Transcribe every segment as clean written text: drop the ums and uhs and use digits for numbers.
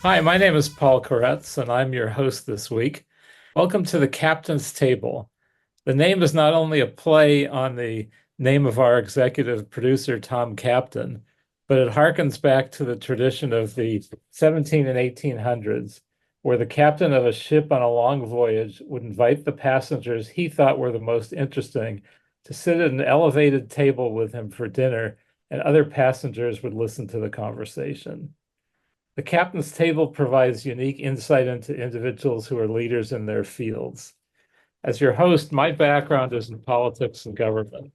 Hi, my name is Paul Koretz, and I'm your host this week. Welcome to the Captain's Table. The name is not only a play on the name of our executive producer, Tom Kaptain, but it harkens back to the tradition of the 17 and 1800s, where the captain of a ship on a long voyage would invite the passengers he thought were the most interesting to sit at an elevated table with him for dinner, and other passengers would listen to the conversation. The captain's table provides unique insight into individuals who are leaders in their fields. As your host, my background is in politics and government.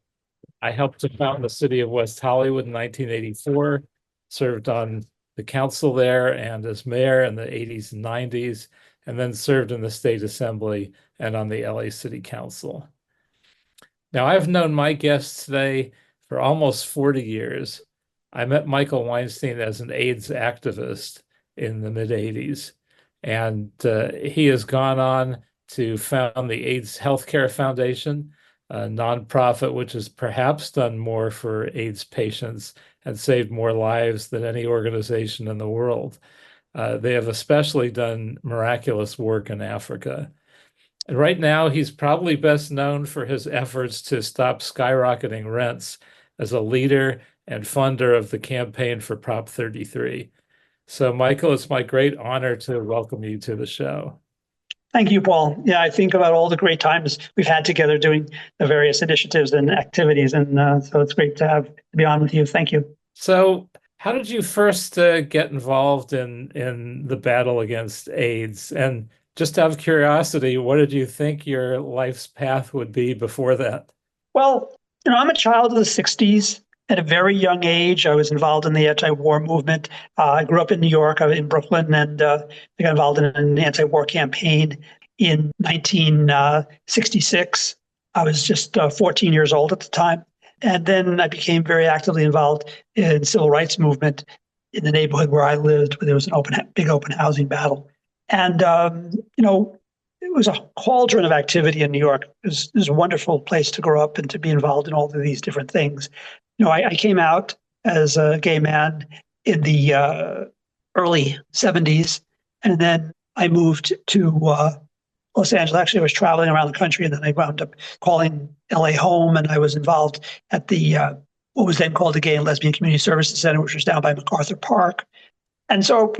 I helped to found the city of West Hollywood in 1984, served on the council there and as mayor in the 80s and 90s, and then served in the state assembly and on the LA City Council. Now, I've known my guests today for almost 40 years. I met Michael Weinstein as an AIDS activist in the mid 80s, and he has gone on to found the AIDS Healthcare Foundation, a nonprofit which has perhaps done more for AIDS patients and saved more lives than any organization in the world. They have especially done miraculous work in Africa. And right now, he's probably best known for his efforts to stop skyrocketing rents as a leader and funder of the campaign for Prop 33. So, Michael, it's my great honor to welcome you to the show. Thank you, Paul. Yeah, I think about all the great times we've had together doing the various initiatives and activities, and so it's great to be on with you. Thank you. So, how did you first get involved in the battle against AIDS? And just out of curiosity, what did you think your life's path would be before that? Well, I'm a child of the 60s. At a very young age, I was involved in the anti-war movement. I grew up in New York, in Brooklyn, and I got involved in an anti-war campaign in 1966. I was just 14 years old at the time. And then I became very actively involved in civil rights movement in the neighborhood where I lived, where there was big open housing battle. And, it was a cauldron of activity in New York. It was a wonderful place to grow up and to be involved in all of these different things. I came out as a gay man in the early 70s, and then I moved to Los Angeles. Actually, I was traveling around the country, and then I wound up calling LA home, and I was involved at the what was then called the Gay and Lesbian Community Services Center, which was down by MacArthur Park. And so,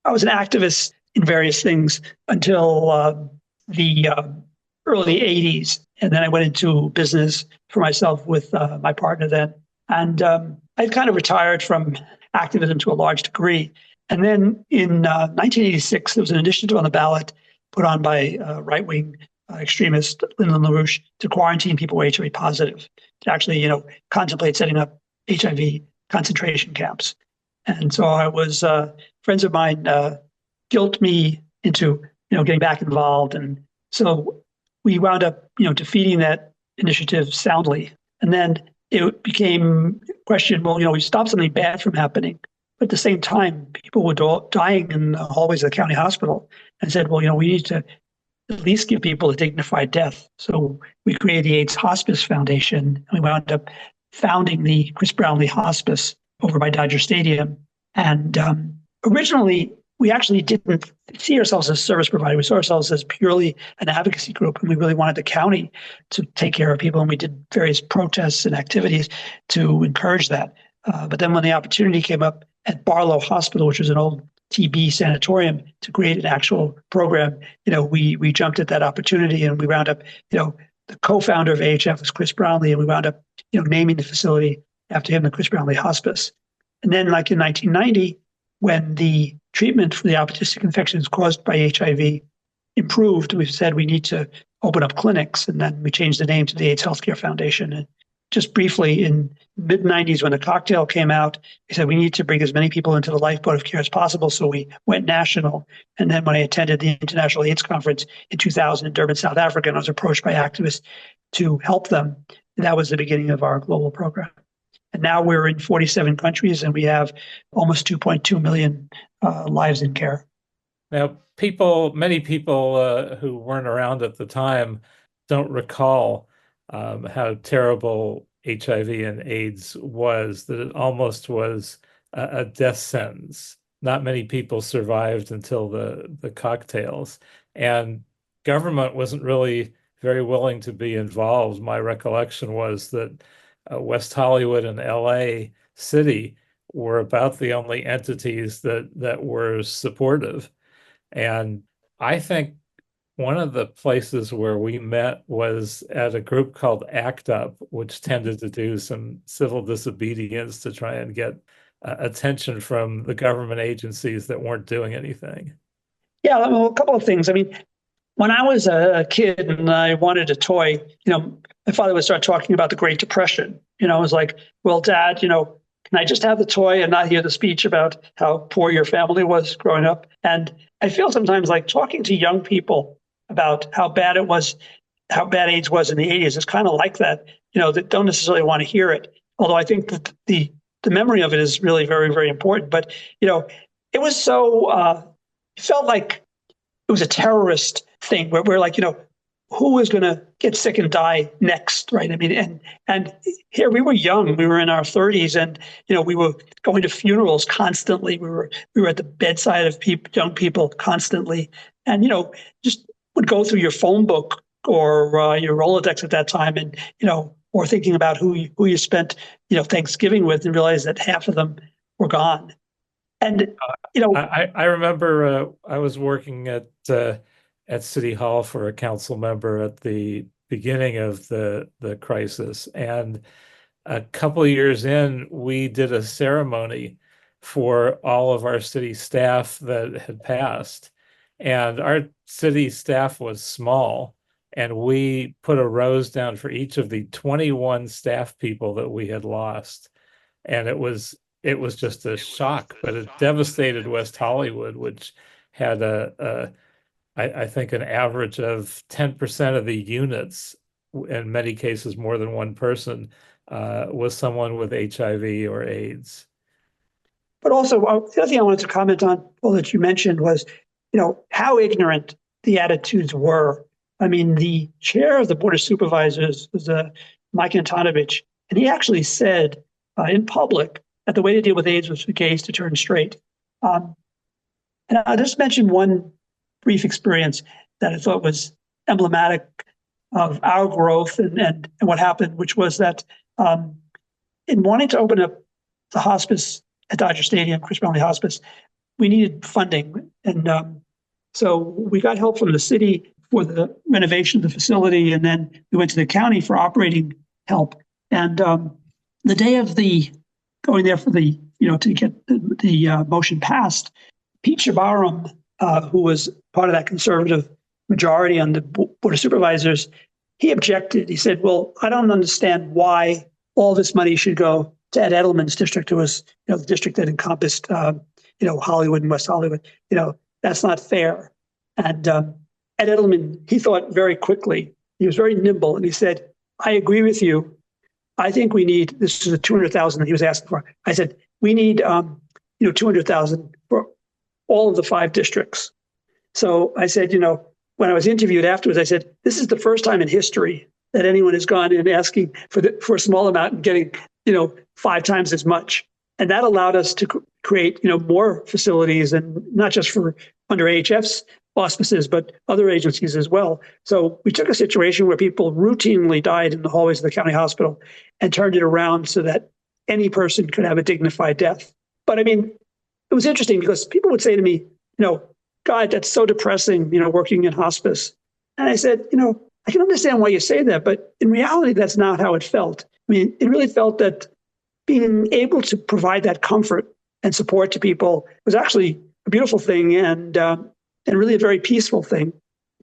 I was an activist in various things until the early 80s. And then I went into business for myself with my partner then. And I kind of retired from activism to a large degree. And then in 1986, there was an initiative on the ballot put on by right-wing extremist Lyndon LaRouche to quarantine people who are HIV positive, to actually, contemplate setting up HIV concentration camps. And so I was, friends of mine guilt me into, getting back involved. And so we wound up, defeating that initiative soundly. And then it became a question, well, we stopped something bad from happening. But at the same time, people were dying in the hallways of the county hospital, and said, well, we need to at least give people a dignified death. So we created the AIDS Hospice Foundation, and we wound up founding the Chris Brownlee Hospice over by Dodger Stadium. And originally, we actually didn't see ourselves as a service provider. We saw ourselves as purely an advocacy group, and we really wanted the county to take care of people. And we did various protests and activities to encourage that. But then when the opportunity came up at Barlow Hospital, which was an old TB sanatorium, to create an actual program, we jumped at that opportunity, and we wound up, the co-founder of AHF was Chris Brownlee, and we wound up, naming the facility after him, the Chris Brownlee Hospice. And then, like in 1990, when the treatment for the opportunistic infections caused by HIV improved, we said we need to open up clinics, and then we changed the name to the AIDS Healthcare Foundation. And just briefly, in mid-90s, when the cocktail came out, we said we need to bring as many people into the lifeboat of care as possible, so we went national. And then when I attended the International AIDS Conference in 2000 in Durban, South Africa, and I was approached by activists to help them, and that was the beginning of our global program. And now we're in 47 countries, and we have almost 2.2 million lives in care. Now, many people who weren't around at the time don't recall how terrible HIV and AIDS was, that it almost was a death sentence. not many people survived until the cocktails. And government wasn't really very willing to be involved. My recollection was that West Hollywood and LA City were about the only entities that were supportive. And I think one of the places where we met was at a group called ACT UP, which tended to do some civil disobedience to try and get attention from the government agencies that weren't doing anything. Yeah, well, a couple of things. I mean, when I was a kid and I wanted a toy, my father would start talking about the Great Depression. I was like, well, Dad, can I just have the toy and not hear the speech about how poor your family was growing up? And I feel sometimes like talking to young people about how bad it was, how bad AIDS was in the 80s. It's kind of like that, that don't necessarily want to hear it. Although I think that the memory of it is really very, very important. But, it was so, it felt like it was a terrorist thing where we're like, who is going to get sick and die next, right? I mean, and here we were young, we were in our 30s, and we were going to funerals constantly. We were at the bedside of young people constantly, and just would go through your phone book or your Rolodex at that time, and or thinking about who you spent Thanksgiving with, and realize that half of them were gone. And I remember I was working at City Hall for a council member at the beginning of the crisis, and a couple of years in, we did a ceremony for all of our city staff that had passed, and our city staff was small, and we put a rose down for each of the 21 staff people that we had lost, and it was just a shock, but it devastated West Hollywood, which had I think an average of 10% of the units, in many cases more than one person, was someone with HIV or AIDS. But also, the other thing I wanted to comment on, Paul, that you mentioned was, how ignorant the attitudes were. I mean, the chair of the Board of Supervisors was Mike Antonovich, and he actually said in public that the way to deal with AIDS was for gays to turn straight. And I'll just mention one brief experience that I thought was emblematic of our growth and what happened, which was that in wanting to open up the hospice at Dodger Stadium, Chris Brownlee Hospice, we needed funding. And so we got help from the city for the renovation of the facility, and then we went to the county for operating help. And the day of the going there for the, to get the motion passed, Pete Shabaram, who was part of that conservative majority on the Board of Supervisors, he objected. He said, well, I don't understand why all this money should go to Ed Edelman's district, who was, the district that encompassed, Hollywood and West Hollywood. That's not fair. And Ed Edelman, he thought very quickly. He was very nimble, and he said, I agree with you. I think we need, this is the 200,000 that he was asking for. I said, we need, 200,000 for all of the 5 districts. So I said, when I was interviewed afterwards, I said, this is the first time in history that anyone has gone in asking for a small amount and getting, 5 times as much. And that allowed us to create, more facilities, and not just for under AHF's auspices, but other agencies as well. So we took a situation where people routinely died in the hallways of the county hospital and turned it around so that any person could have a dignified death. But I mean, it was interesting because people would say to me, God, that's so depressing, working in hospice. And I said, I can understand why you say that, but in reality, that's not how it felt. I mean, it really felt that being able to provide that comfort and support to people was actually a beautiful thing, and really a very peaceful thing.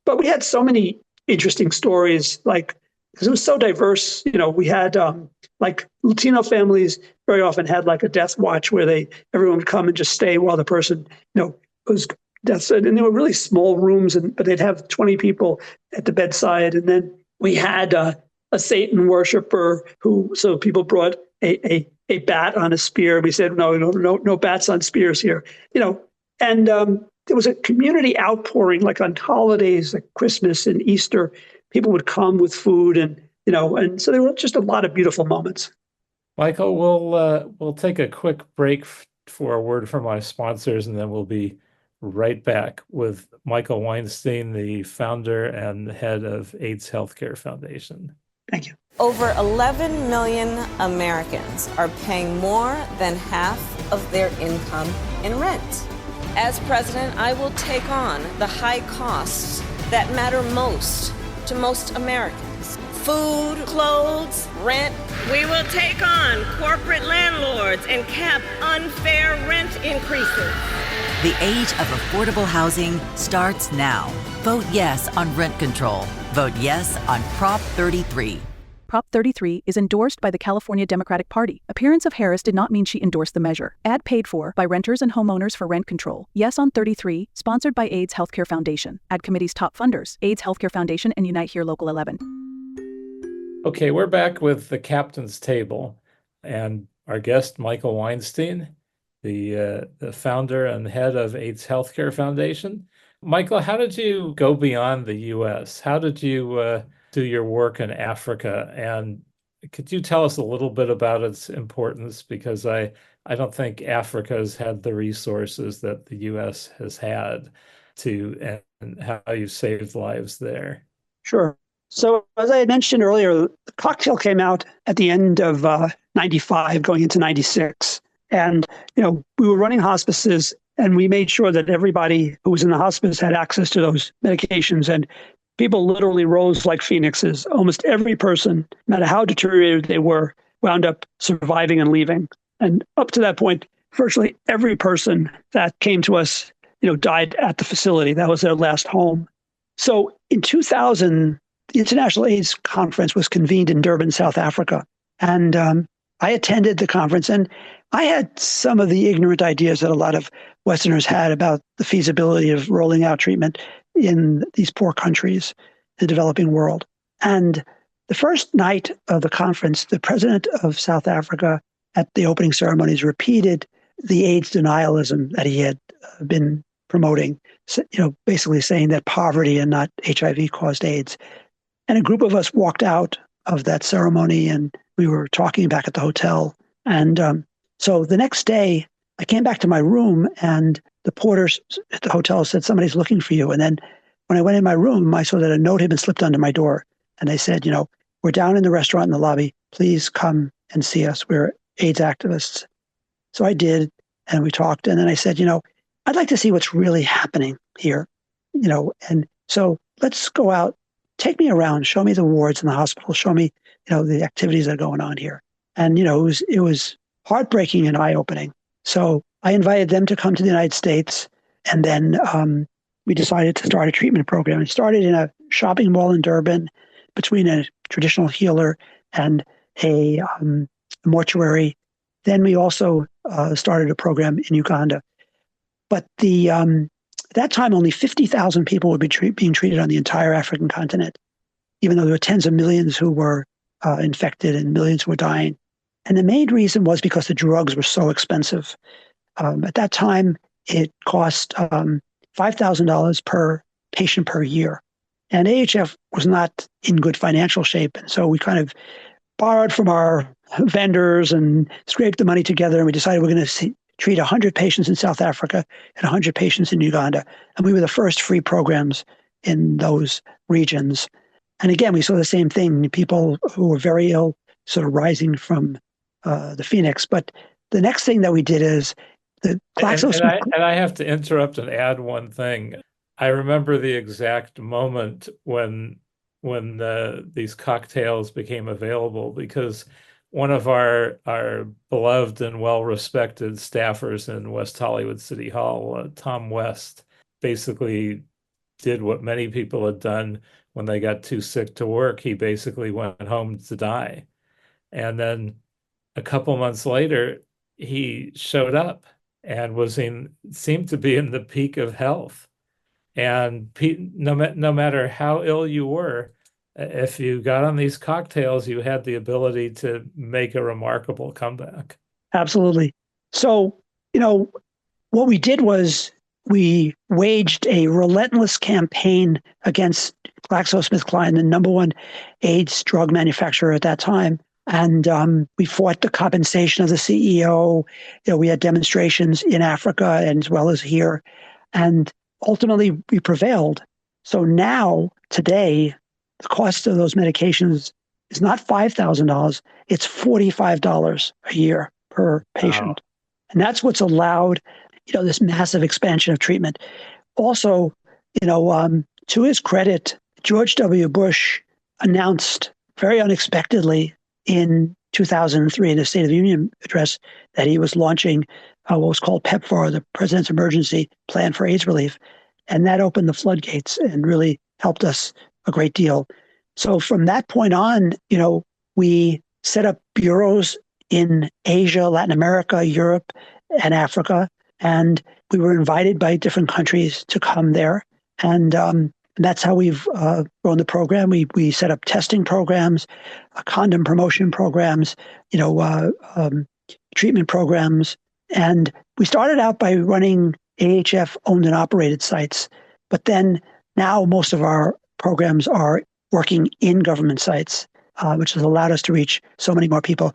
But we had so many interesting stories, because it was so diverse. We had like Latino families very often had like a death watch where everyone would come and just stay while the person, was death. And they were really small rooms, but they'd have 20 people at the bedside. And then we had a Satan worshiper so people brought a bat on a spear. We said, no bats on spears here, and there was a community outpouring, like on holidays, like Christmas and Easter. People would come with food, and so there were just a lot of beautiful moments. Michael, we'll take a quick break for a word from my sponsors, and then we'll be right back with Michael Weinstein, the founder and head of AIDS Healthcare Foundation. Thank you. Over 11 million Americans are paying more than half of their income in rent. As president, I will take on the high costs that matter most to most Americans. Food, clothes, rent. We will take on corporate landlords and cap unfair rent increases. The age of affordable housing starts now. Vote yes on rent control. Vote yes on Prop 33. Prop 33 is endorsed by the California Democratic Party. Appearance of Harris did not mean she endorsed the measure. Ad paid for by renters and homeowners for rent control. Yes on 33, sponsored by AIDS Healthcare Foundation. Ad committee's top funders, AIDS Healthcare Foundation and Unite Here Local 11. Okay, we're back with the Captain's Table and our guest, Michael Weinstein, the founder and head of AIDS Healthcare Foundation. Michael, how did you go beyond the U.S.? How did you do your work in Africa? And could you tell us a little bit about its importance? Because I don't think Africa has had the resources that the U.S. has had and how you've saved lives there. Sure. So as I had mentioned earlier, the cocktail came out at the end of 95, going into 96. And, we were running hospices and we made sure that everybody who was in the hospice had access to those medications. And people literally rose like phoenixes. Almost every person, no matter how deteriorated they were, wound up surviving and leaving. And up to that point, virtually every person that came to us, died at the facility. That was their last home. So in 2000, the International AIDS Conference was convened in Durban, South Africa. And I attended the conference, and I had some of the ignorant ideas that a lot of Westerners had about the feasibility of rolling out treatment in these poor countries, the developing world. And the first night of the conference, the president of South Africa at the opening ceremonies repeated the AIDS denialism that he had been promoting, basically saying that poverty and not HIV caused AIDS. And a group of us walked out of that ceremony and we were talking back at the hotel. And so the next day, I came back to my room and the porters at the hotel said, somebody's looking for you. And then when I went in my room, I saw that a note had been slipped under my door. And they said, we're down in the restaurant in the lobby. Please come and see us. We're AIDS activists. So I did, and we talked. And then I said, I'd like to see what's really happening here, and so let's go out, take me around, show me the wards in the hospital, show me, the activities that are going on here. And, it was heartbreaking and eye-opening. So I invited them to come to the United States. And then we decided to start a treatment program. It started in a shopping mall in Durban between a traditional healer and a mortuary. Then we also started a program in Uganda. But at that time, only 50,000 people would be being treated on the entire African continent, even though there were tens of millions who were infected and millions who were dying. And the main reason was because the drugs were so expensive. At that time, it cost $5,000 per patient per year. And AHF was not in good financial shape. And so we kind of borrowed from our vendors and scraped the money together. And we decided we're going to treat 100 patients in South Africa and 100 patients in Uganda. And we were the first free programs in those regions. And again, we saw the same thing, people who were very ill sort of rising from the phoenix. But the next thing that we did is the and I have to interrupt and add one thing. I remember the exact moment when these cocktails became available, because one of our beloved and well-respected staffers in West Hollywood City Hall, Tom West, basically did what many people had done when they got too sick to work. He basically went home to die. And then a couple months later, he showed up and seemed to be in the peak of health. And no matter how ill you were, if you got on these cocktails, you had the ability to make a remarkable comeback. Absolutely. So, what we did was we waged a relentless campaign against GlaxoSmithKline, the number one AIDS drug manufacturer at that time. And we fought the compensation of the CEO. We had demonstrations in Africa and as well as here. And ultimately, we prevailed. So now, today, the cost of those medications is not $5,000, it's $45 a year per patient. Wow. And that's what's allowed, this massive expansion of treatment. Also, to his credit, George W. Bush announced very unexpectedly in 2003 in the State of the Union address that he was launching what was called PEPFAR, the President's Emergency Plan for AIDS Relief. And that opened the floodgates and really helped us a great deal. So from that point on, we set up bureaus in Asia, Latin America, Europe, and Africa. And we were invited by different countries to come there. And that's how we've grown the program. We set up testing programs, condom promotion programs, treatment programs. And we started out by running AHF owned and operated sites. But then now most of our programs are working in government sites, which has allowed us to reach so many more people.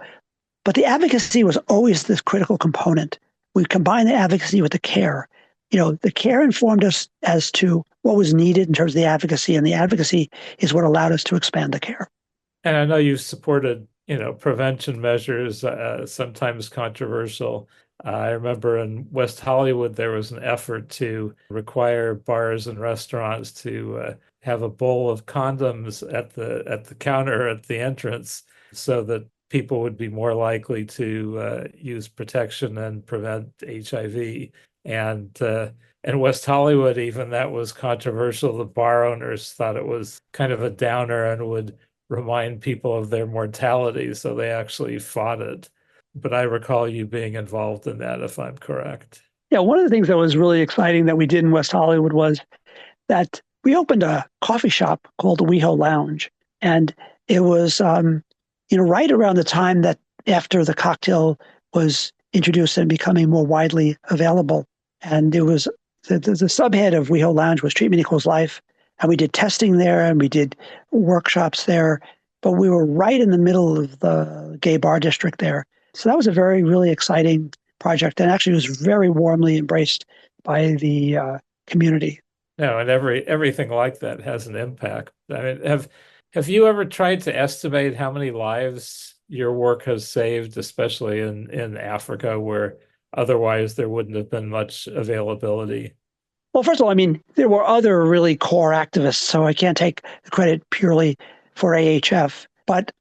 But the advocacy was always this critical component. We combined the advocacy with the care. The care informed us as to what was needed in terms of the advocacy, and the advocacy is what allowed us to expand the care. And I know you've supported, prevention measures, sometimes controversial. I remember in West Hollywood, there was an effort to require bars and restaurants to have a bowl of condoms at the counter at the entrance so that people would be more likely to use protection and prevent HIV. And in West Hollywood, even that was controversial. The bar owners thought it was kind of a downer and would remind people of their mortality, so they actually fought it. But I recall you being involved in that, if I'm correct. Yeah, one of the things that was really exciting that we did in West Hollywood was that we opened a coffee shop called the WeHo Lounge. And it was, right around the time that after the cocktail was introduced and becoming more widely available. And it was the subhead of WeHo Lounge was Treatment Equals Life. And we did testing there and we did workshops there. But we were right in the middle of the gay bar district there. So that was a really exciting project, and actually was very warmly embraced by the community. No, and everything like that has an impact. I mean, have you ever tried to estimate how many lives your work has saved, especially in Africa, where otherwise there wouldn't have been much availability? Well, first of all, there were other really core activists, so I can't take the credit purely for AHF. But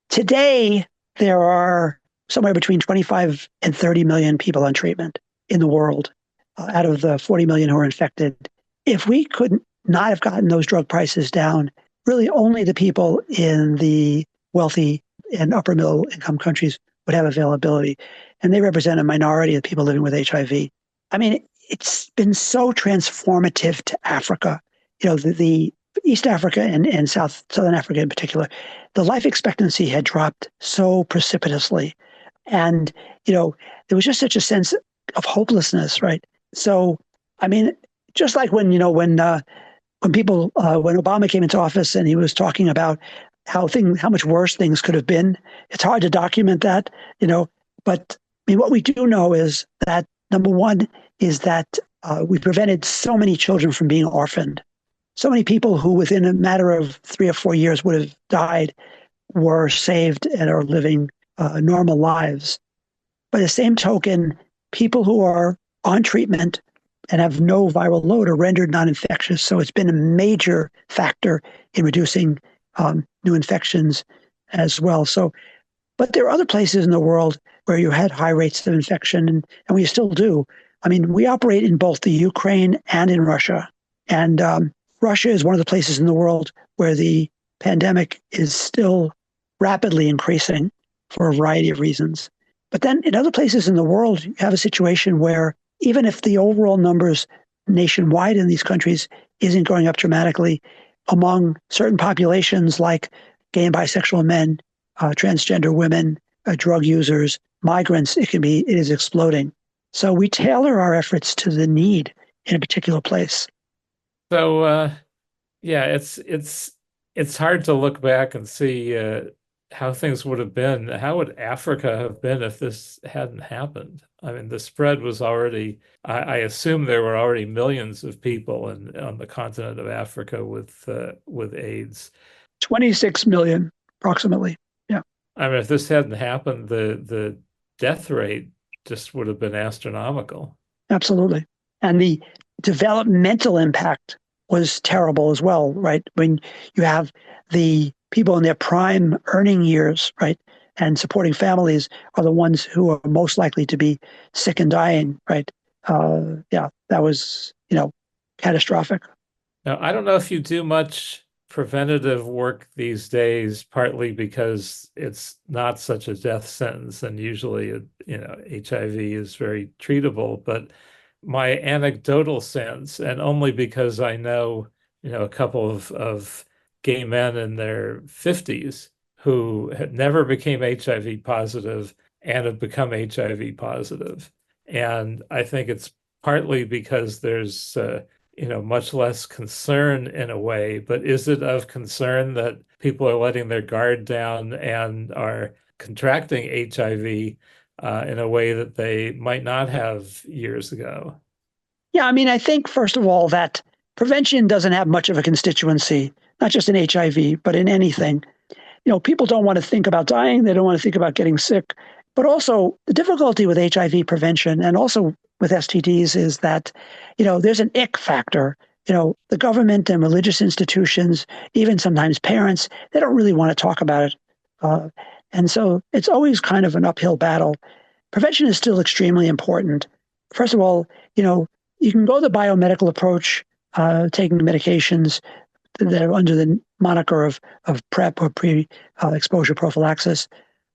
today there are somewhere between 25 and 30 million people on treatment in the world out of the 40 million who are infected. If we could not have gotten those drug prices down, really only the people in the wealthy and upper middle income countries would have availability. And they represent a minority of people living with HIV. It's been so transformative to Africa. The East Africa and Southern Africa in particular, the life expectancy had dropped so precipitously. And, there was just such a sense of hopelessness, right? So, just like when Obama came into office and he was talking about how much worse things could have been, it's hard to document that, but what we do know is that, number one, is that we prevented so many children from being orphaned. So many people who within a matter of 3 or 4 years would have died were saved and are living normal lives. By the same token, people who are on treatment and have no viral load are rendered non-infectious. So it's been a major factor in reducing new infections as well. So, but there are other places in the world where you had high rates of infection, and we still do. We operate in both the Ukraine and in Russia. And Russia is one of the places in the world where the pandemic is still rapidly increasing for a variety of reasons. But then in other places in the world, you have a situation where even if the overall numbers nationwide in these countries isn't going up dramatically, among certain populations like gay and bisexual men, transgender women, drug users, migrants, it is exploding. So we tailor our efforts to the need in a particular place. So, it's hard to look back and see how things would have been. How would Africa have been if this hadn't happened? I mean, the spread was already, I assume there were already millions of people on the continent of Africa with AIDS. 26 million approximately. Yeah. I mean, if this hadn't happened, the death rate just would have been astronomical. Absolutely. And the developmental impact was terrible as well, right? When you have the people in their prime earning years, right, and supporting families are the ones who are most likely to be sick and dying, right? Yeah, that was, catastrophic. Now, I don't know if you do much preventative work these days, partly because it's not such a death sentence, and usually, HIV is very treatable. But my anecdotal sense, and only because I know, a couple of gay men in their 50s who had never became HIV positive and have become HIV positive. And I think it's partly because there's much less concern in a way, but is it of concern that people are letting their guard down and are contracting HIV in a way that they might not have years ago? Yeah, I mean, I think, first of all, that prevention doesn't have much of a constituency, not just in HIV, but in anything. People don't want to think about dying. They don't want to think about getting sick. But also, the difficulty with HIV prevention and also with STDs is that, there's an ick factor. The government and religious institutions, even sometimes parents, they don't really want to talk about it. And so it's always kind of an uphill battle. Prevention is still extremely important. First of all, you can go the biomedical approach, taking medications that are under the moniker of PrEP or pre-exposure prophylaxis,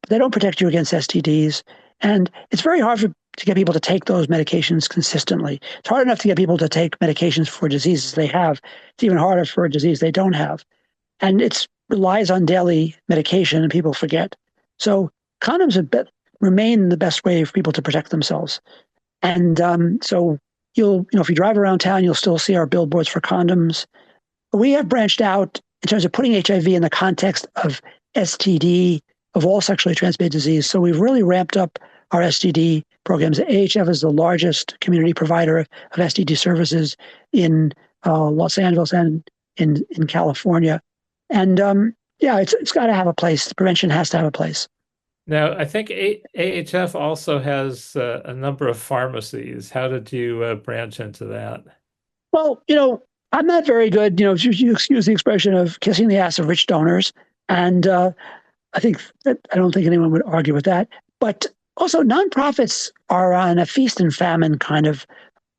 but they don't protect you against STDs. And it's very hard to get people to take those medications consistently. It's hard enough to get people to take medications for diseases they have. It's even harder for a disease they don't have. And it relies on daily medication, and people forget. So condoms remain the best way for people to protect themselves. And so if you drive around town, you'll still see our billboards for condoms. We have branched out in terms of putting HIV in the context of STD, of all sexually transmitted disease. So we've really ramped up our STD programs. AHF is the largest community provider of STD services in Los Angeles and in California. And it's got to have a place. Prevention has to have a place. Now, I think AHF also has a number of pharmacies. How did you branch into that? Well, I'm not very good, you excuse the expression, of kissing the ass of rich donors. And I don't think anyone would argue with that. But also, nonprofits are on a feast and famine kind of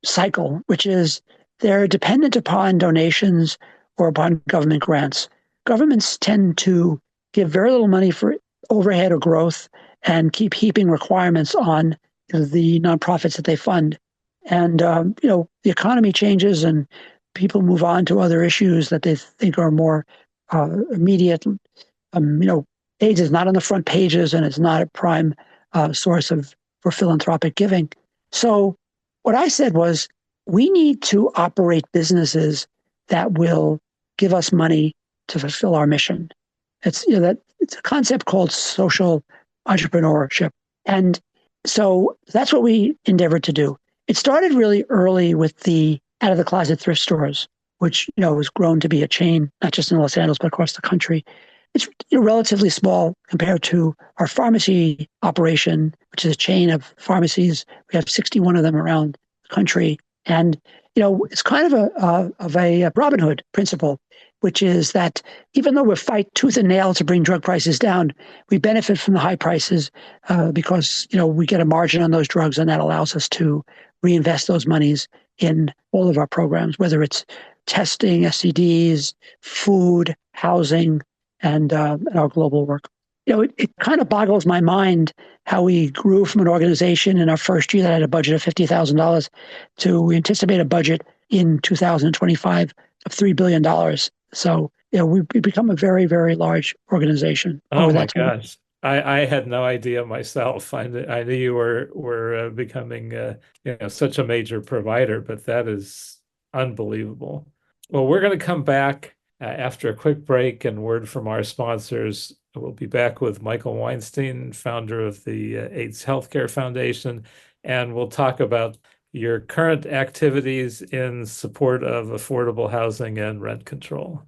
cycle, which is they're dependent upon donations or upon government grants. Governments tend to give very little money for overhead or growth and keep heaping requirements on the nonprofits that they fund. And, the economy changes and people move on to other issues that they think are more immediate. AIDS is not on the front pages, and it's not a prime source for philanthropic giving. So what I said was, we need to operate businesses that will give us money to fulfill our mission. It's it's a concept called social entrepreneurship, and so that's what we endeavored to do. It started really early with the out of the closet thrift stores, which has grown to be a chain, not just in Los Angeles but across the country. It's relatively small compared to our pharmacy operation, which is a chain of pharmacies. We have 61 of them around the country, and it's kind of a Robin Hood principle, which is that even though we fight tooth and nail to bring drug prices down, we benefit from the high prices because we get a margin on those drugs, and that allows us to reinvest those monies in all of our programs, whether it's testing, STDs, food, housing, and our global work. It kind of boggles my mind how we grew from an organization in our first year that had a budget of $50,000 to we anticipate a budget in 2025 of $3 billion. So, we've become a very, very large organization. Oh my gosh. I had no idea myself. I knew you were becoming such a major provider, but that is unbelievable. Well, we're going to come back after a quick break and word from our sponsors. We'll be back with Michael Weinstein, founder of the AIDS Healthcare Foundation, and we'll talk about your current activities in support of affordable housing and rent control.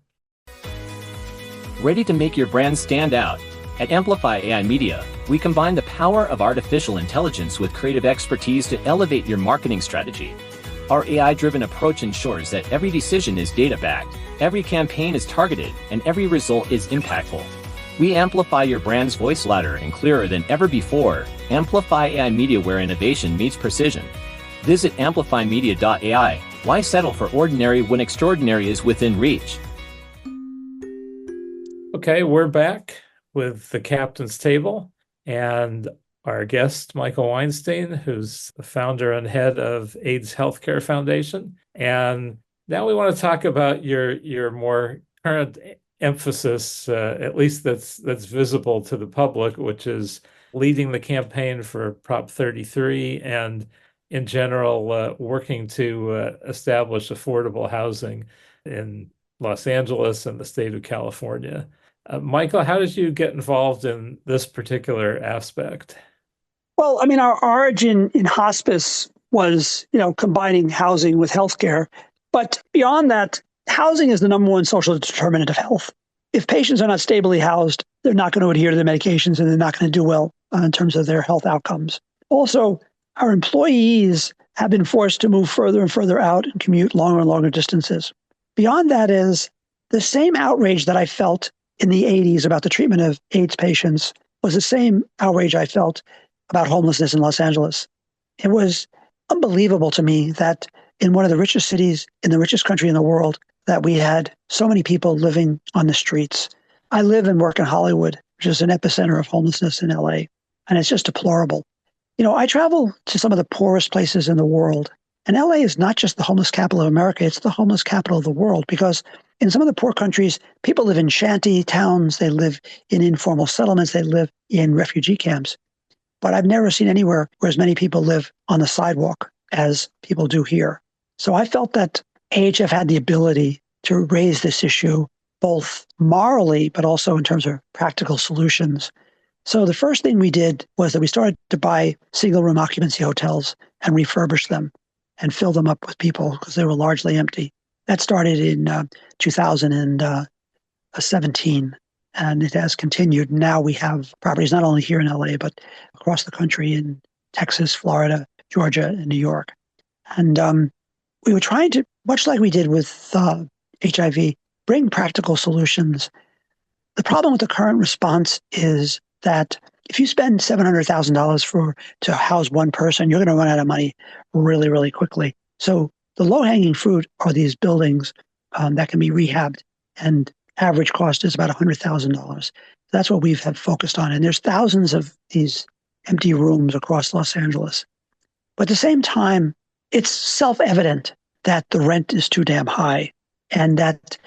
Ready to make your brand stand out? At Amplify AI Media, we combine the power of artificial intelligence with creative expertise to elevate your marketing strategy. Our AI-driven approach ensures that every decision is data-backed, every campaign is targeted, and every result is impactful. We amplify your brand's voice louder and clearer than ever before. Amplify AI Media, where innovation meets precision. Visit amplifymedia.ai. Why settle for ordinary when extraordinary is within reach? Okay, we're back with the Captain's Table and our guest, Michael Weinstein, who's the founder and head of AIDS Healthcare Foundation. And now we want to talk about your more current emphasis, at least that's visible to the public, which is leading the campaign for Prop 33 and in general working to establish affordable housing in Los Angeles and the state of California. Michael, how did you get involved in this particular aspect? Well, I mean, our origin in hospice was, combining housing with healthcare. But beyond that, housing is the number one social determinant of health. If patients are not stably housed, they're not going to adhere to their medications and they're not going to do well in terms of their health outcomes. Also, our employees have been forced to move further and further out and commute longer and longer distances. Beyond that is the same outrage that I felt in the 80s about the treatment of AIDS patients was the same outrage I felt about homelessness in Los Angeles. It was unbelievable to me that in one of the richest cities in the richest country in the world, that we had so many people living on the streets. I live and work in Hollywood, which is an epicenter of homelessness in LA, and it's just deplorable. I travel to some of the poorest places in the world, and LA is not just the homeless capital of America, it's the homeless capital of the world, because in some of the poor countries, people live in shanty towns, they live in informal settlements, they live in refugee camps. But I've never seen anywhere where as many people live on the sidewalk as people do here. So I felt that AHF had the ability to raise this issue, both morally, but also in terms of practical solutions. So the first thing we did was that we started to buy single-room occupancy hotels and refurbish them and fill them up with people because they were largely empty. That started in 2017, and it has continued. Now we have properties not only here in LA, but across the country in Texas, Florida, Georgia, and New York. And we were trying to, much like we did with HIV, bring practical solutions. The problem with the current response is that if you spend $700,000 to house one person, you're going to run out of money really, really quickly. So the low-hanging fruit are these buildings that can be rehabbed, and average cost is about $100,000. That's what we've have focused on. And there's thousands of these empty rooms across Los Angeles. But at the same time, it's self-evident that the rent is too damn high, and that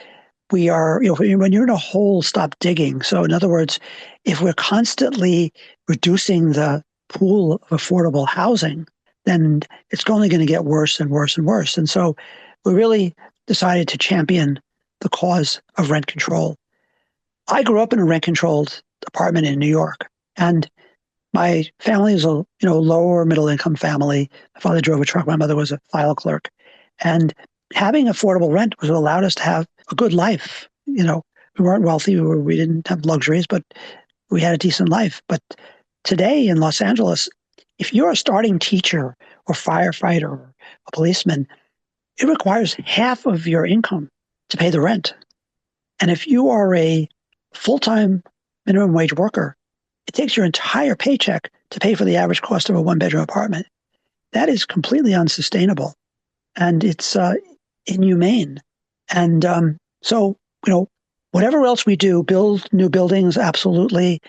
we are, when you're in a hole, stop digging. So in other words, if we're constantly reducing the pool of affordable housing, then it's only going to get worse and worse and worse. And so we really decided to champion the cause of rent control. I grew up in a rent-controlled apartment in New York, and my family is a lower middle-income family. My father drove a truck. My mother was a file clerk. And having affordable rent was what allowed us to have a good life. We weren't wealthy, we didn't have luxuries, but we had a decent life. But today in Los Angeles, if you're a starting teacher or firefighter or a policeman, it requires half of your income to pay the rent. And if you are a full-time minimum wage worker, it takes your entire paycheck to pay for the average cost of a one-bedroom apartment. That is completely unsustainable, and it's inhumane. And so, whatever else we do, build new buildings, absolutely,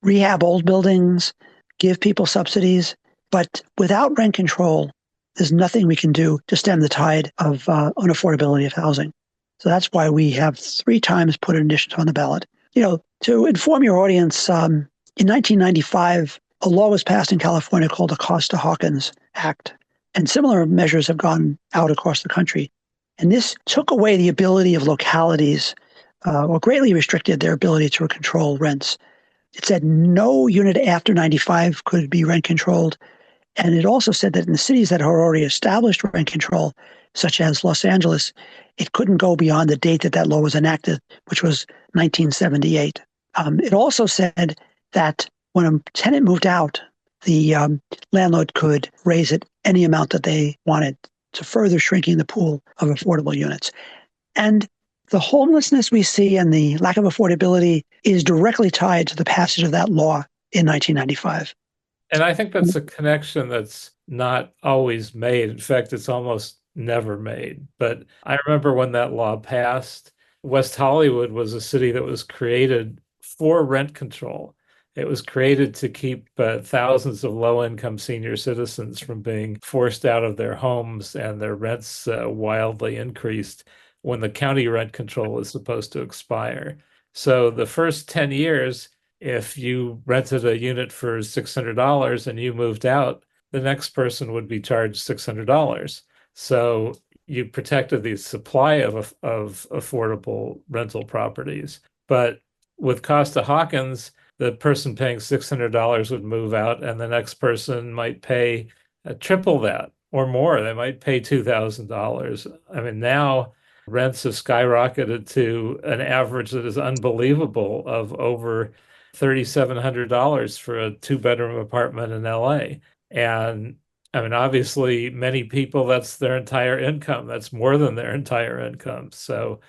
rehab old buildings, give people subsidies, but without rent control, there's nothing we can do to stem the tide of unaffordability of housing. So that's why we have 3 times put an initiative on the ballot. To inform your audience, in 1995, a law was passed in California called the Costa-Hawkins Act, and similar measures have gone out across the country. And this took away the ability of localities or greatly restricted their ability to control rents. It said no unit after 95 could be rent controlled. And it also said that in the cities that had already established rent control, such as Los Angeles, it couldn't go beyond the date that that law was enacted, which was 1978. It also said that when a tenant moved out, the landlord could raise it any amount that they wanted, to further shrinking the pool of affordable units. And the homelessness we see and the lack of affordability is directly tied to the passage of that law in 1995. And I think that's a connection that's not always made. In fact, it's almost never made. But I remember when that law passed, West Hollywood was a city that was created for rent control. It was created to keep thousands of low-income senior citizens from being forced out of their homes and their rents wildly increased when the county rent control is supposed to expire. So the first 10 years, if you rented a unit for $600 and you moved out, the next person would be charged $600. So you protected the supply of affordable rental properties. But with Costa-Hawkins, the person paying $600 would move out, and the next person might pay triple that or more. They might pay $2,000. I mean, now rents have skyrocketed to an average that is unbelievable of over $3,700 for a two-bedroom apartment in LA. And I mean, obviously, many people, that's their entire income. That's more than their entire income. So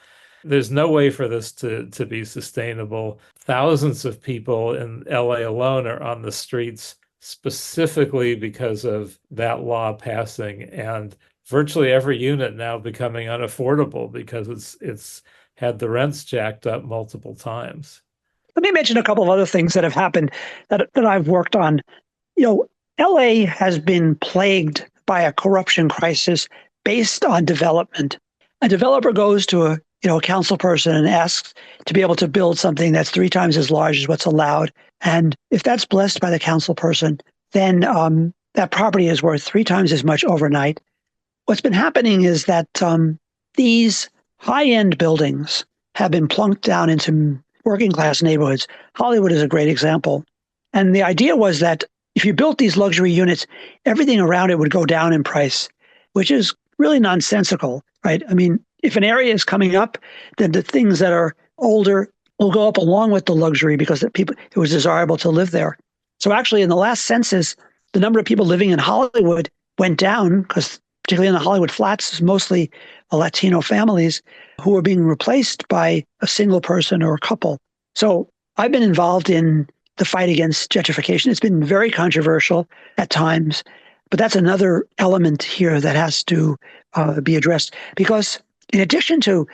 there's no way for this to be sustainable. Thousands of people in LA alone are on the streets specifically because of that law passing, and virtually every unit now becoming unaffordable because it's had the rents jacked up multiple times. Let me mention a couple of other things that have happened that I've worked on. LA has been plagued by a corruption crisis based on development. A developer goes to a council person and asks to be able to build something that's 3 times as large as what's allowed. And if that's blessed by the council person, then that property is worth 3 times as much overnight. What's been happening is that these high-end buildings have been plunked down into working class neighborhoods. Hollywood is a great example. And the idea was that if you built these luxury units, everything around it would go down in price, which is really nonsensical, right? I mean, if an area is coming up, then the things that are older will go up along with the luxury because it was desirable to live there. So actually, in the last census, the number of people living in Hollywood went down because particularly in the Hollywood flats, mostly Latino families who were being replaced by a single person or a couple. So I've been involved in the fight against gentrification. It's been very controversial at times, but that's another element here that has to be addressed because in addition to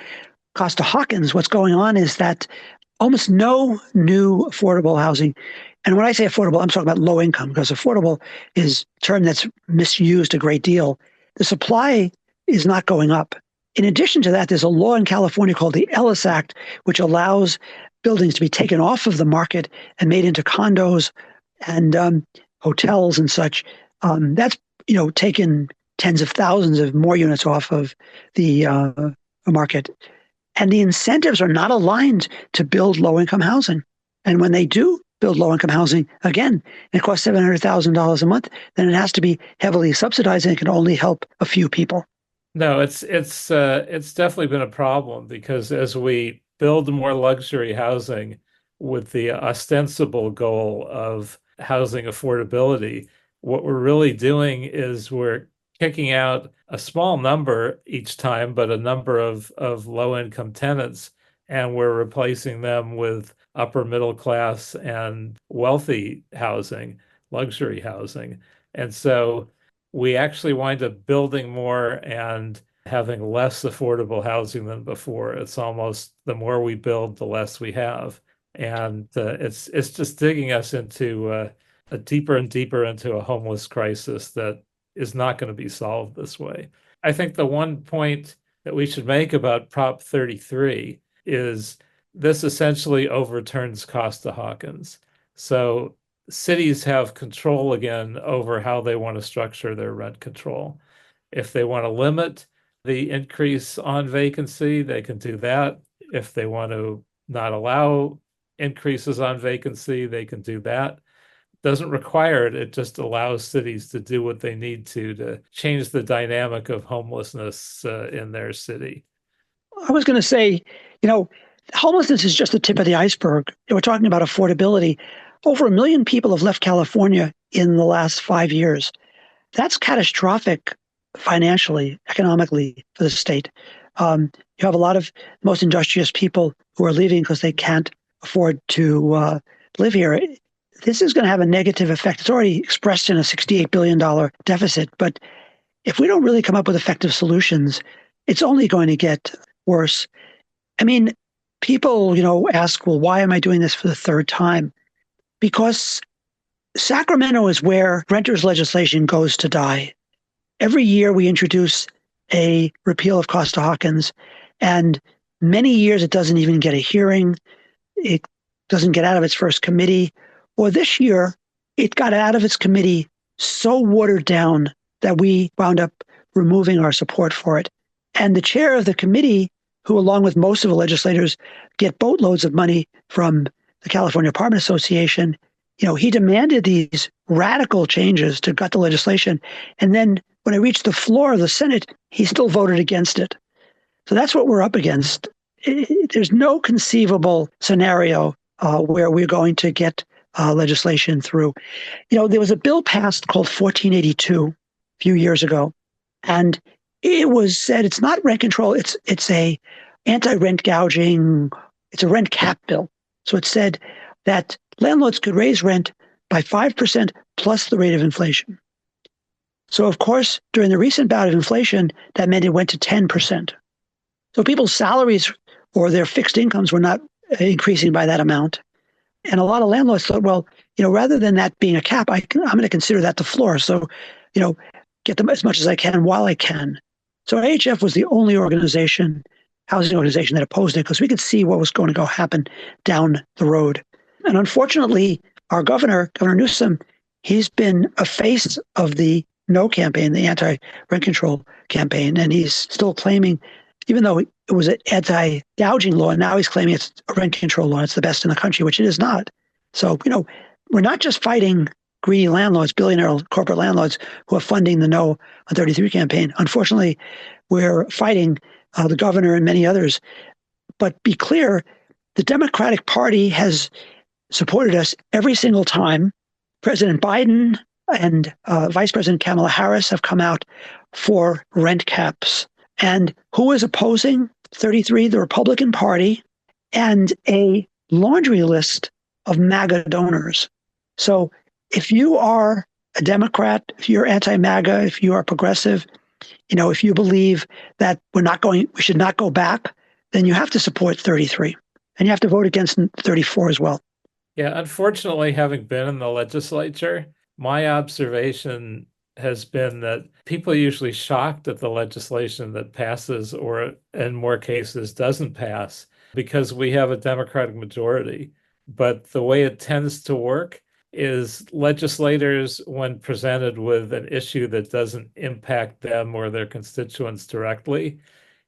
Costa-Hawkins, what's going on is that almost no new affordable housing, and when I say affordable, I'm talking about low income because affordable is a term that's misused a great deal. The supply is not going up. In addition to that, there's a law in California called the Ellis Act, which allows buildings to be taken off of the market and made into condos and hotels and such. That's taken tens of thousands of more units off of the market. And the incentives are not aligned to build low-income housing. And when they do build low-income housing, again, it costs $700,000 a month, then it has to be heavily subsidized and it can only help a few people. No, it's definitely been a problem because as we build more luxury housing with the ostensible goal of housing affordability, what we're really doing is we're kicking out a small number each time, but a number of low-income tenants, and we're replacing them with upper middle class and wealthy housing, luxury housing. And so we actually wind up building more and having less affordable housing than before. It's almost the more we build, the less we have. And it's just digging us into a deeper and deeper into a homeless crisis that is not going to be solved this way. I think the one point that we should make about Prop 33 is this essentially overturns Costa-Hawkins. So cities have control again over how they want to structure their rent control. If they want to limit the increase on vacancy, they can do that. If they want to not allow increases on vacancy, they can do that. Doesn't require it. It just allows cities to do what they need to change the dynamic of homelessness in their city. I was going to say, homelessness is just the tip of the iceberg. We're talking about affordability. Over 1 million people have left California in the last 5 years. That's catastrophic financially, economically for the state. You have a lot of most industrious people who are leaving because they can't afford to live here. This is going to have a negative effect. It's already expressed in a $68 billion deficit. But if we don't really come up with effective solutions, it's only going to get worse. I mean, people, ask, well, why am I doing this for the third time? Because Sacramento is where renters legislation goes to die. Every year we introduce a repeal of Costa-Hawkins, and many years it doesn't even get a hearing. It doesn't get out of its first committee. Or this year, it got out of its committee so watered down that we wound up removing our support for it. And the chair of the committee, who along with most of the legislators get boatloads of money from the California Apartment Association, he demanded these radical changes to gut the legislation. And then when it reached the floor of the Senate, he still voted against it. So that's what we're up against. There's no conceivable scenario where we're going to get legislation through. There was a bill passed called 1482 a few years ago, and it was said it's not rent control. It's a anti-rent gouging. It's a rent cap bill. So it said that landlords could raise rent by 5% plus the rate of inflation. So of course, during the recent bout of inflation, that meant it went to 10%. So people's salaries or their fixed incomes were not increasing by that amount. And a lot of landlords thought, well, rather than that being a cap, I'm going to consider that the floor. So, get them as much as I can while I can. So AHF was the only housing organization that opposed it, because we could see what was going to go happen down the road. And unfortunately, our Governor Newsom, he's been a face of the no campaign, the anti-rent control campaign. And he's still claiming, even though it was an anti-gouging law, and now he's claiming it's a rent control law. It's the best in the country, which it is not. So, we're not just fighting greedy landlords, billionaire corporate landlords who are funding the No on 33 campaign. Unfortunately, we're fighting the governor and many others. But be clear, the Democratic Party has supported us every single time. President Biden and Vice President Kamala Harris have come out for rent caps. And who is opposing 33? The Republican Party and a laundry list of MAGA donors. So if you are a Democrat, if you're anti-MAGA, if you are progressive, if you believe that we should not go back, then you have to support 33. And you have to vote against 34 as well. Yeah, unfortunately, having been in the legislature, my observation has been that people are usually shocked at the legislation that passes or in more cases doesn't pass because we have a Democratic majority. But the way it tends to work is legislators, when presented with an issue that doesn't impact them or their constituents directly,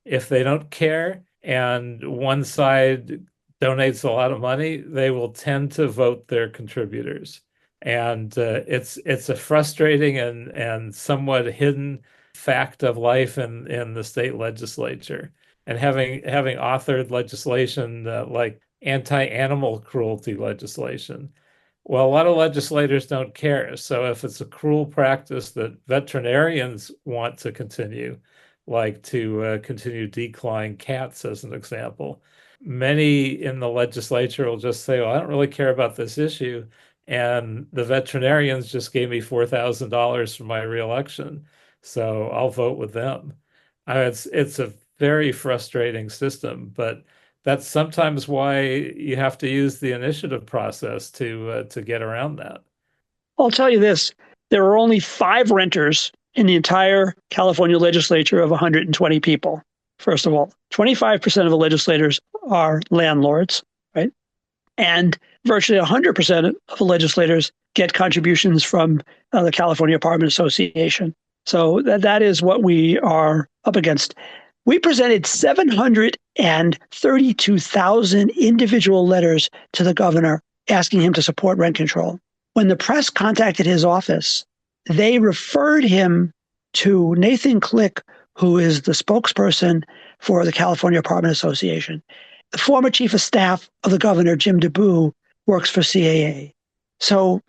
if they don't care and one side donates a lot of money, they will tend to vote their contributors. And it's a frustrating and somewhat hidden fact of life in the state legislature. And having authored legislation like anti-animal cruelty legislation, well, a lot of legislators don't care. So if it's a cruel practice that veterinarians want to continue, like to continue declawing cats as an example, many in the legislature will just say, well, I don't really care about this issue. And the veterinarians just gave me $4,000 for my reelection, so I'll vote with them. It's a very frustrating system, but that's sometimes why you have to use the initiative process to get around that. I'll tell you this, there are only 5 renters in the entire California legislature of 120 people. First of all, 25% of the legislators are landlords, right? And virtually 100% of the legislators get contributions from the California Apartment Association. So that is what we are up against. We presented 732,000 individual letters to the governor asking him to support rent control. When the press contacted his office, they referred him to Nathan Click, who is the spokesperson for the California Apartment Association. The former chief of staff of the governor, Jim DeBoo, works for CAA. So,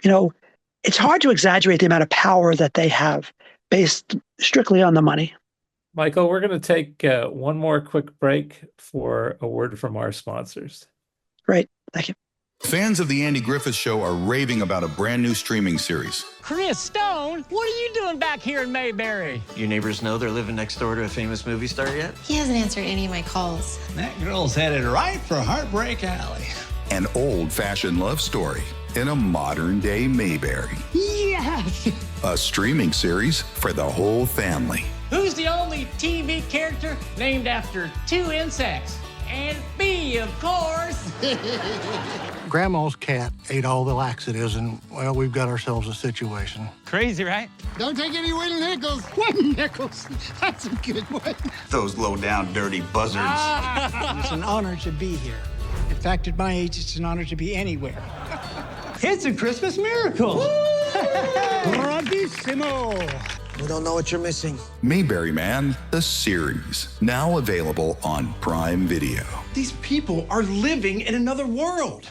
it's hard to exaggerate the amount of power that they have based strictly on the money. Michael, we're going to take one more quick break for a word from our sponsors. Great. Thank you. Fans of The Andy Griffith Show are raving about a brand new streaming series. Chris Stone, what are you doing back here in Mayberry? Your neighbors know they're living next door to a famous movie star yet? He hasn't answered any of my calls. That girl's headed right for Heartbreak Alley. An old-fashioned love story in a modern-day Mayberry. Yes! A streaming series for the whole family. Who's the only TV character named after two insects? And bee, of course. Grandma's cat ate all the laxatives, and, well, we've got ourselves a situation. Crazy, right? Don't take any wooden nickels. Wooden nickels. That's a good one. Those low-down, dirty buzzards. It's an honor to be here. In fact, at my age, it's an honor to be anywhere. It's a Christmas miracle. Bravissimo. We don't know what you're missing. Mayberry Man, the series, now available on Prime Video. These people are living in another world.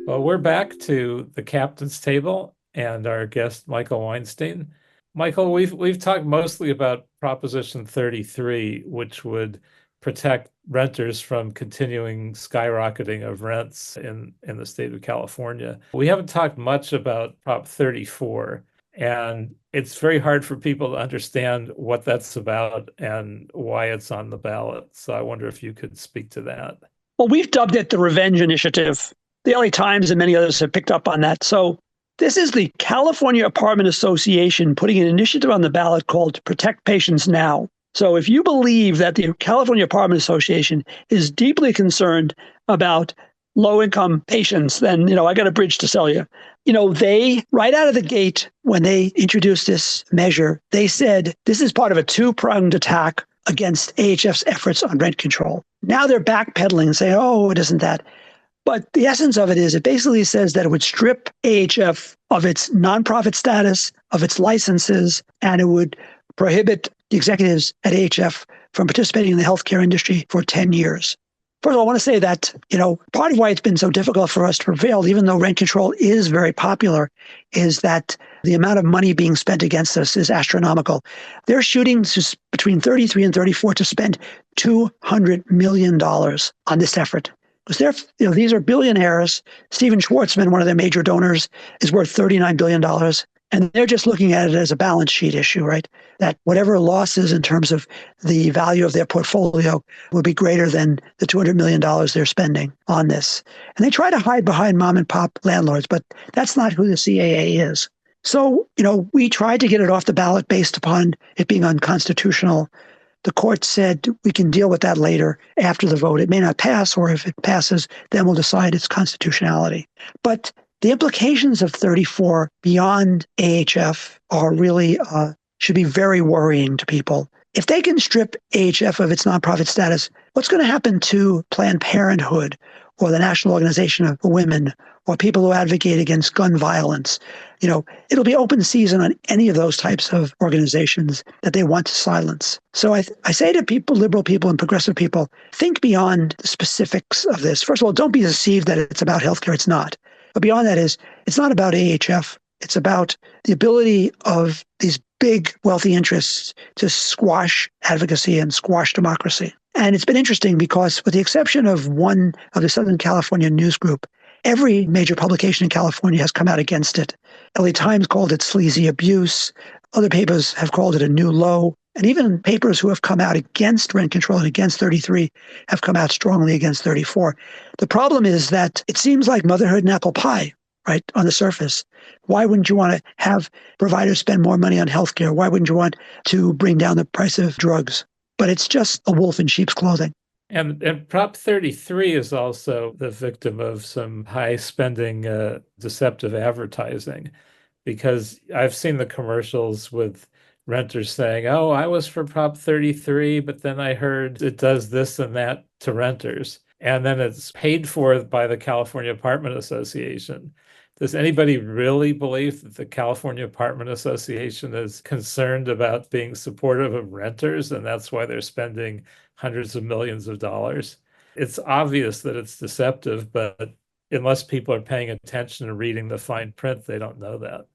Well, we're back to the captain's table and our guest, Michael Weinstein. Michael, we've talked mostly about Proposition 33, which would protect renters from continuing skyrocketing of rents in the state of California. We haven't talked much about Prop 34. And it's very hard for people to understand what that's about and why it's on the ballot. So I wonder if you could speak to that. Well, we've dubbed it the Revenge Initiative. The LA Times and many others have picked up on that. So this is the California Apartment Association putting an initiative on the ballot called Protect Patients Now. So if you believe that the California Apartment Association is deeply concerned about low-income patients, then, I got a bridge to sell you. They, right out of the gate, when they introduced this measure, they said this is part of a two-pronged attack against AHF's efforts on rent control. Now they're backpedaling and saying, oh, it isn't that. But the essence of it is it basically says that it would strip AHF of its nonprofit status, of its licenses, and it would prohibit the executives at AHF from participating in the healthcare industry for 10 years. First of all, I want to say that, part of why it's been so difficult for us to prevail, even though rent control is very popular, is that the amount of money being spent against us is astronomical. They're shooting between 33 and 34 to spend $200 million on this effort. Because these are billionaires. Steven Schwartzman, one of their major donors, is worth $39 billion. And they're just looking at it as a balance sheet issue, right? That whatever losses in terms of the value of their portfolio would be greater than the $200 million they're spending on this. And they try to hide behind mom and pop landlords, but that's not who the CAA is. So, we tried to get it off the ballot based upon it being unconstitutional. The court said we can deal with that later after the vote. It may not pass, or if it passes, then we'll decide its constitutionality. But the implications of 34 beyond AHF are really should be very worrying to people. If they can strip AHF of its nonprofit status, what's going to happen to Planned Parenthood or the National Organization of Women or people who advocate against gun violence? It'll be open season on any of those types of organizations that they want to silence. So I say to people, liberal people and progressive people, think beyond the specifics of this. First of all, don't be deceived that it's about healthcare. It's not. But beyond that it's not about AHF. It's about the ability of these big wealthy interests to squash advocacy and squash democracy. And it's been interesting because with the exception of one of the Southern California news group, every major publication in California has come out against it. LA Times called it sleazy abuse. Other papers have called it a new low. And even papers who have come out against rent control and against 33 have come out strongly against 34. The problem is that it seems like motherhood and apple pie, right, on the surface. Why wouldn't you want to have providers spend more money on healthcare? Why wouldn't you want to bring down the price of drugs? But it's just a wolf in sheep's clothing. And Prop 33 is also the victim of some high-spending, deceptive advertising, because I've seen the commercials with renters saying, oh, I was for Prop 33, but then I heard it does this and that to renters. And then it's paid for by the California Apartment Association. Does anybody really believe that the California Apartment Association is concerned about being supportive of renters, and that's why they're spending hundreds of millions of dollars? It's obvious that it's deceptive, but unless people are paying attention and reading the fine print, they don't know that.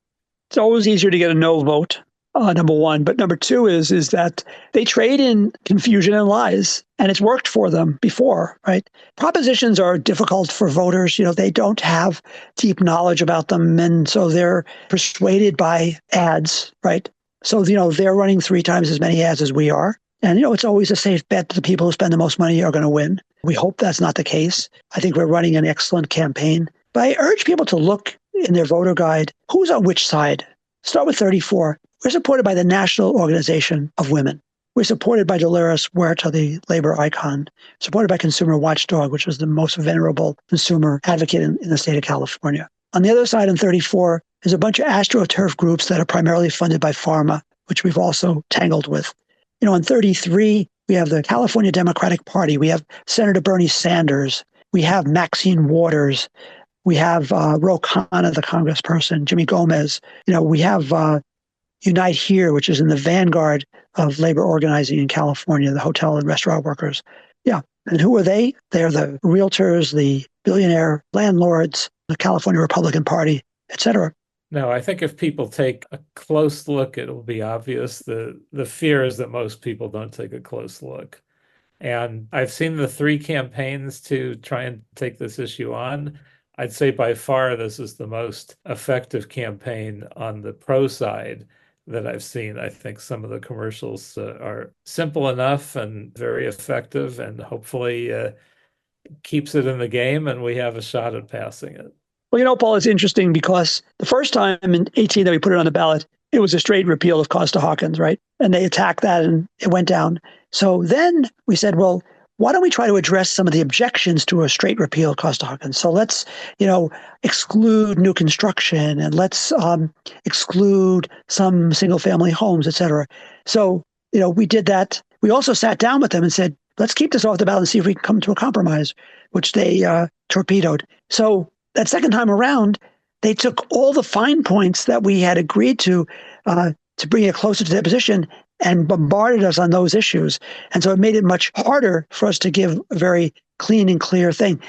It's always easier to get a no vote, number one. But number two is that they trade in confusion and lies, and it's worked for them before, right? Propositions are difficult for voters. They don't have deep knowledge about them, and so they're persuaded by ads, right? So, they're running 3 times as many ads as we are. And, it's always a safe bet that the people who spend the most money are going to win. We hope that's not the case. I think we're running an excellent campaign. But I urge people to look in their voter guide, who's on which side? Start with 34. We're supported by the National Organization of Women. We're supported by Dolores Huerta, the labor icon, supported by Consumer Watchdog, which was the most venerable consumer advocate in the state of California. On the other side, on 34, there's a bunch of AstroTurf groups that are primarily funded by pharma, which we've also tangled with. On 33, we have the California Democratic Party. We have Senator Bernie Sanders. We have Maxine Waters. We have Ro Khanna, the congressperson, Jimmy Gomez. We have Unite Here, which is in the vanguard of labor organizing in California, the hotel and restaurant workers. Yeah. And who are they? They're the realtors, the billionaire landlords, the California Republican Party, et cetera. No, I think if people take a close look, it'll be obvious. The fear is that most people don't take a close look. And I've seen the 3 campaigns to try and take this issue on. I'd say by far this is the most effective campaign on the pro side that I've seen. I think some of the commercials are simple enough and very effective, and hopefully keeps it in the game and we have a shot at passing it. Well, Paul, it's interesting because the first time in 18 that we put it on the ballot, it was a straight repeal of Costa-Hawkins, right? And they attacked that and it went down. So then we said, well, why don't we try to address some of the objections to a straight repeal of Costa-Hawkins? So let's, exclude new construction, and let's exclude some single-family homes, et cetera. So, we did that. We also sat down with them and said, let's keep this off the ballot and see if we can come to a compromise, which they torpedoed. So that second time around, they took all the fine points that we had agreed to bring it closer to their position and bombarded us on those issues. And so it made it much harder for us to give a very clean and clear thing.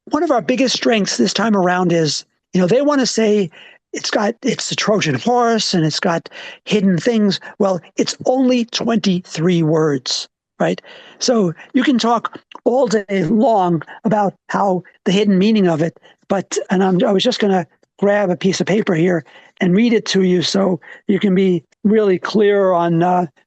One of our biggest strengths this time around is, they want to say it's the Trojan horse and it's got hidden things. Well, it's only 23 words, right? So you can talk all day long about how the hidden meaning of it, I was just going to grab a piece of paper here and read it to you so you can be really clear on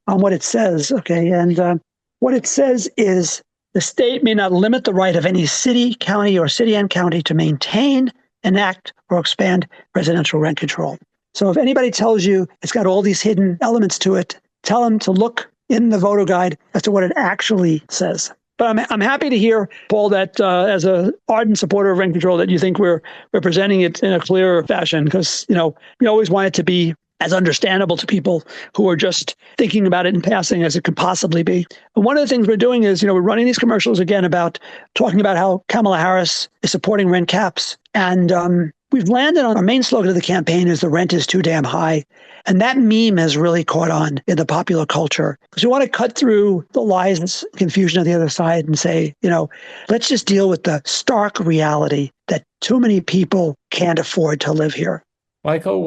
what it says. Okay, and what it says is the state may not limit the right of any city, county, or city and county to maintain, enact, or expand residential rent control. So if anybody tells you it's got all these hidden elements to it, tell them to look in the voter guide as to what it actually says. But I'm happy to hear, Paul, that as an ardent supporter of rent control, that you think we're presenting it in a clear fashion, because, we always want it to be as understandable to people who are just thinking about it in passing as it could possibly be. And one of the things we're doing is, we're running these commercials again about talking about how Kamala Harris is supporting rent caps. And we've landed on our main slogan of the campaign is the rent is too damn high. And that meme has really caught on in the popular culture, because we want to cut through the lies and confusion of the other side and say, let's just deal with the stark reality that too many people can't afford to live here. Michael,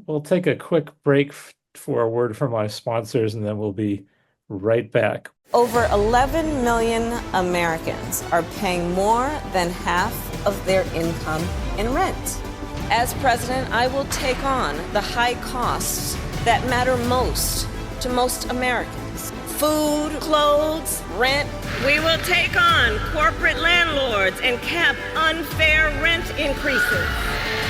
we'll take a quick break for a word from our sponsors, and then we'll be right back. Over 11 million Americans are paying more than half of their income in rent. As president, I will take on the high costs that matter most to most Americans. Food, clothes, rent. We will take on corporate landlords and cap unfair rent increases.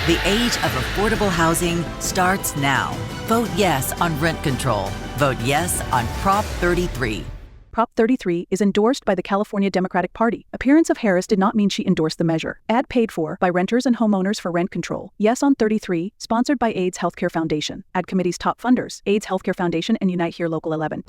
The age of affordable housing starts now. Vote yes on rent control. Vote yes on Prop 33. Prop 33 is endorsed by the California Democratic Party. Appearance of Harris did not mean she endorsed the measure. Ad paid for by renters and homeowners for rent control. Yes on 33, sponsored by AIDS Healthcare Foundation. Ad committee's top funders, AIDS Healthcare Foundation and Unite Here Local 11.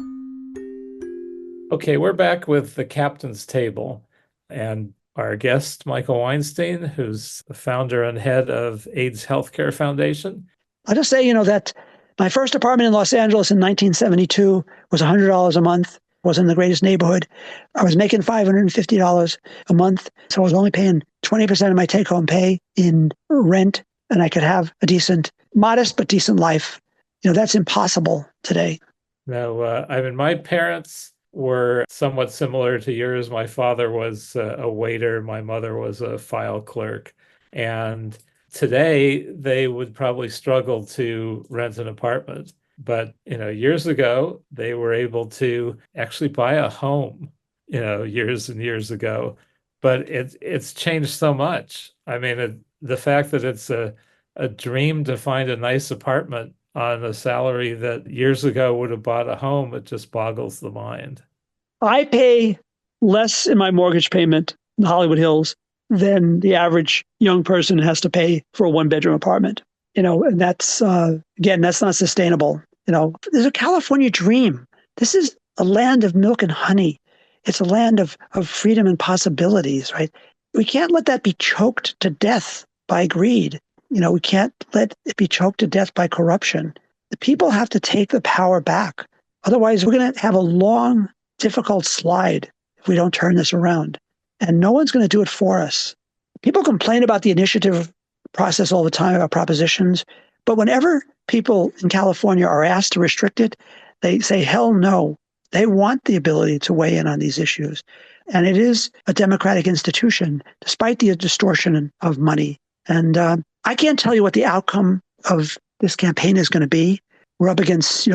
Okay, we're back with the Captain's Table and our guest, Michael Weinstein, who's the founder and head of AIDS Healthcare Foundation. I'll just say, that my first apartment in Los Angeles in 1972 was $100 a month. Was in the greatest neighborhood. I was making $550 a month, so I was only paying 20% of my take-home pay in rent, and I could have a modest but decent life. That's impossible today. Now, my parents were somewhat similar to yours. My father was a waiter. My mother was a file clerk. And today, they would probably struggle to rent an apartment. But, years ago, they were able to actually buy a home, years and years ago. But it's changed so much. The fact that it's a dream to find a nice apartment on a salary that years ago would have bought a home, it just boggles the mind. I pay less in my mortgage payment in the Hollywood Hills than the average young person has to pay for a one-bedroom apartment. And that's, again, that's not sustainable. There's a California dream. This is a land of milk and honey. It's a land of freedom and possibilities, right? We can't let that be choked to death by greed. We can't let it be choked to death by corruption. The people have to take the power back. Otherwise, we're going to have a long, difficult slide if we don't turn this around. And no one's going to do it for us. People complain about the initiative process all the time, about propositions. But whenever people in California are asked to restrict it, they say, hell no. They want the ability to weigh in on these issues. And it is a democratic institution, despite the distortion of money. And I can't tell you what the outcome of this campaign is going to be. We're up against,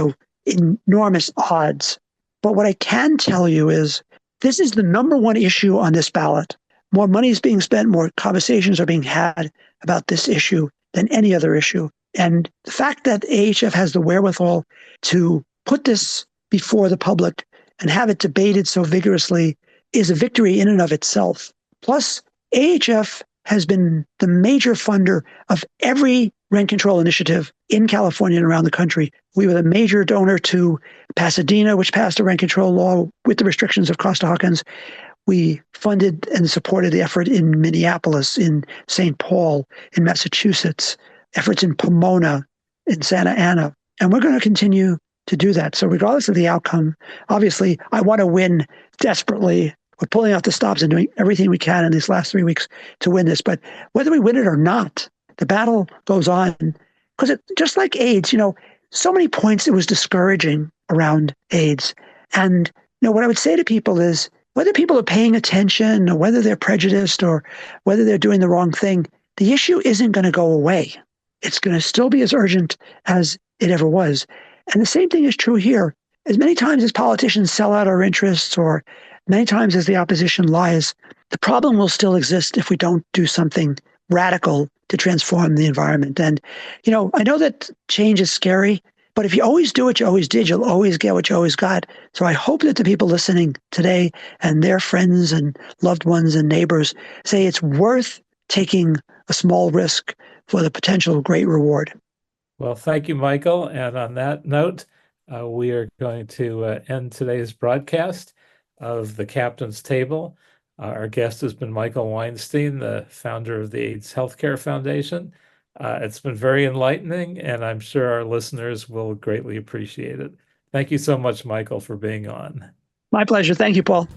enormous odds. But what I can tell you is this is the number one issue on this ballot. More money is being spent, more conversations are being had about this issue than any other issue. And the fact that AHF has the wherewithal to put this before the public and have it debated so vigorously is a victory in and of itself. Plus, AHF has been the major funder of every rent control initiative in California and around the country. We were the major donor to Pasadena, which passed a rent control law with the restrictions of Costa-Hawkins. We funded and supported the effort in Minneapolis, in St. Paul, in Massachusetts, efforts in Pomona, in Santa Ana. And we're going to continue to do that. So regardless of the outcome, obviously, I want to win desperately. We're pulling out the stops and doing everything we can in these last 3 weeks to win this. But whether we win it or not, the battle goes on. Because just like AIDS, so many points it was discouraging around AIDS. And what I would say to people is, whether people are paying attention or whether they're prejudiced or whether they're doing the wrong thing, the issue isn't going to go away. It's going to still be as urgent as it ever was. And the same thing is true here. As many times as politicians sell out our interests or many times as the opposition lies, the problem will still exist if we don't do something radical to transform the environment. And, I know that change is scary, but if you always do what you always did, you'll always get what you always got. So I hope that the people listening today and their friends and loved ones and neighbors say it's worth taking a small risk for the potential great reward. Well, thank you, Michael. And on that note, we are going to end today's broadcast of the Captain's Table. Our guest has been Michael Weinstein, the founder of the AIDS Healthcare Foundation. It's been very enlightening, and I'm sure our listeners will greatly appreciate it. Thank you so much, Michael, for being on. My pleasure. Thank you, Paul.